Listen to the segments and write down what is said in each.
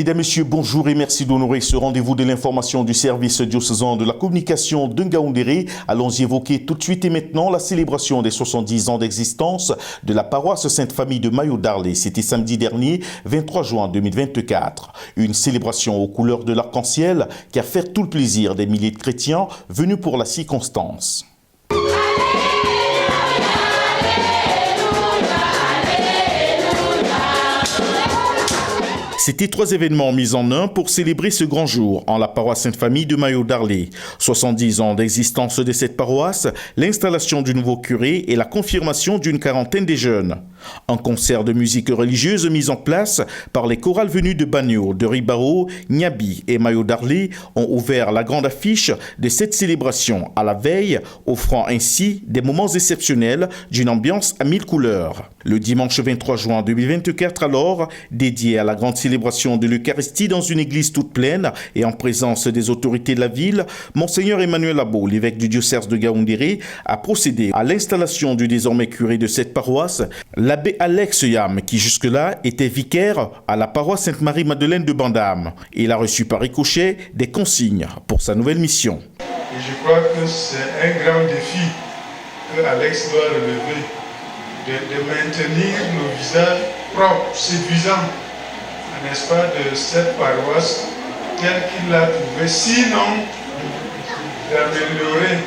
Mesdames, Messieurs, bonjour et merci d'honorer ce rendez-vous de l'information du service diocésain de la communication de Ngaoundéré. Allons y évoquer tout de suite et maintenant la célébration des 70 ans d'existence de la paroisse Sainte-Famille de Mayo-Darlé. C'était samedi dernier, 23 juin 2024. Une célébration aux couleurs de l'arc-en-ciel qui a fait tout le plaisir des milliers de chrétiens venus pour la circonstance. C'était 3 événements mis en un pour célébrer ce grand jour en la paroisse Sainte-Famille de Mayo-Darlé. 70 ans d'existence de cette paroisse, l'installation du nouveau curé et la confirmation d'une quarantaine de jeunes. Un concert de musique religieuse mis en place par les chorales venues de Bagno, de Ribaro, Niabi et Mayo-Darlé ont ouvert la grande affiche de cette célébration à la veille, offrant ainsi des moments exceptionnels d'une ambiance à 1000 couleurs. Le dimanche 23 juin 2024 alors, dédié à la grande célébration de l'Eucharistie dans une église toute pleine et en présence des autorités de la ville, Monseigneur Emmanuel Labo, l'évêque du diocèse de Ngaoundéré, a procédé à l'installation du désormais curé de cette paroisse, l'abbé Alex Yam, qui jusque-là était vicaire à la paroisse Sainte-Marie-Madeleine de Bandam. Il a reçu par ricochet des consignes pour sa nouvelle mission. Et je crois que c'est un grand défi que Alex doit relever, de maintenir nos visages propres, séduisants, n'est-ce pas, de cette paroisse telle qu'il l'a trouvée. Sinon, d'améliorer.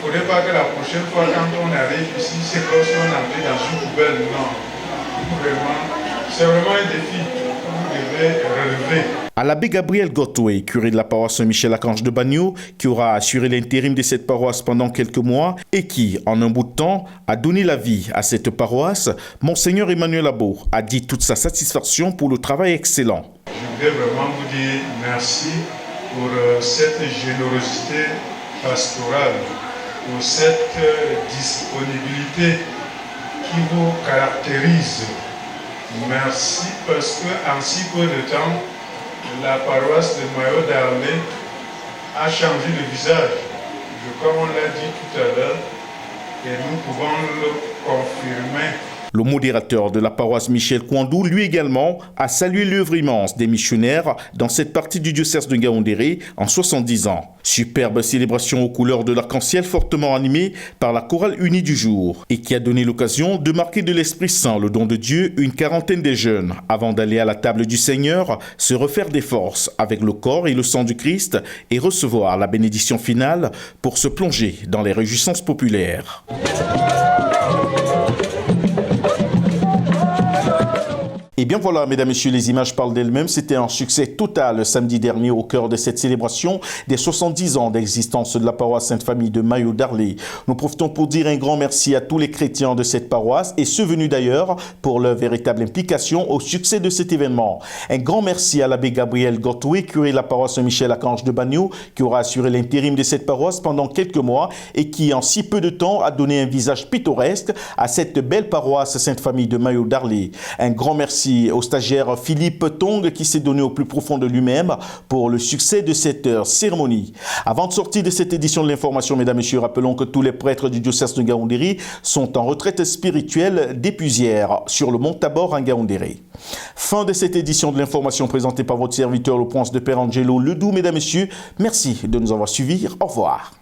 Il ne faudrait pas que la prochaine fois, quand on arrive ici, c'est comme si on avait dans une poubelle. Non. Vraiment, c'est vraiment un défi que vous devez relever. À l'abbé Gabriel Gotoué, curé de la paroisse Saint-Michel-Archange de Bagno, qui aura assuré l'intérim de cette paroisse pendant quelques mois et qui, en un bout de temps, a donné la vie à cette paroisse, Monseigneur Emmanuel Labo a dit toute sa satisfaction pour le travail excellent. Je voudrais vraiment vous dire merci pour cette générosité pastorale, pour cette disponibilité qui vous caractérise. Merci parce qu'en si peu de temps, la paroisse de Mayo-Darlé a changé de visage. Comme on l'a dit tout à l'heure, et nous pouvons le confirmer. Le modérateur de la paroisse Michel Kouandou, lui également, a salué l'œuvre immense des missionnaires dans cette partie du diocèse de Ngaoundéré en 70 ans. Superbe célébration aux couleurs de l'arc-en-ciel fortement animée par la chorale unie du jour et qui a donné l'occasion de marquer de l'Esprit Saint, le don de Dieu, une quarantaine de jeunes avant d'aller à la table du Seigneur, se refaire des forces avec le corps et le sang du Christ et recevoir la bénédiction finale pour se plonger dans les réjouissances populaires. Et bien voilà, mesdames, messieurs, les images parlent d'elles-mêmes. C'était un succès total samedi dernier au cœur de cette célébration des 70 ans d'existence de la paroisse Sainte-Famille de Mayo-Darlé. Nous profitons pour dire un grand merci à tous les chrétiens de cette paroisse et ceux venus d'ailleurs pour leur véritable implication au succès de cet événement. Un grand merci à l'abbé Gabriel Gotoué, curé de la paroisse Saint-Michel-Archange de Bagno, qui aura assuré l'intérim de cette paroisse pendant quelques mois et qui, en si peu de temps, a donné un visage pittoresque à cette belle paroisse Sainte-Famille de Mayo-Darlé. Un grand merci au stagiaire Philippe Tong qui s'est donné au plus profond de lui-même pour le succès de cette cérémonie. Avant de sortir de cette édition de l'information, mesdames et messieurs, rappelons que tous les prêtres du diocèse de Ngaoundéré sont en retraite spirituelle d'Épuisières sur le mont Tabor à Ngaoundéré. Fin de cette édition de l'information présentée par votre serviteur le prince de Père Angelo Ledoux. Mesdames et messieurs, merci de nous avoir suivis. Au revoir.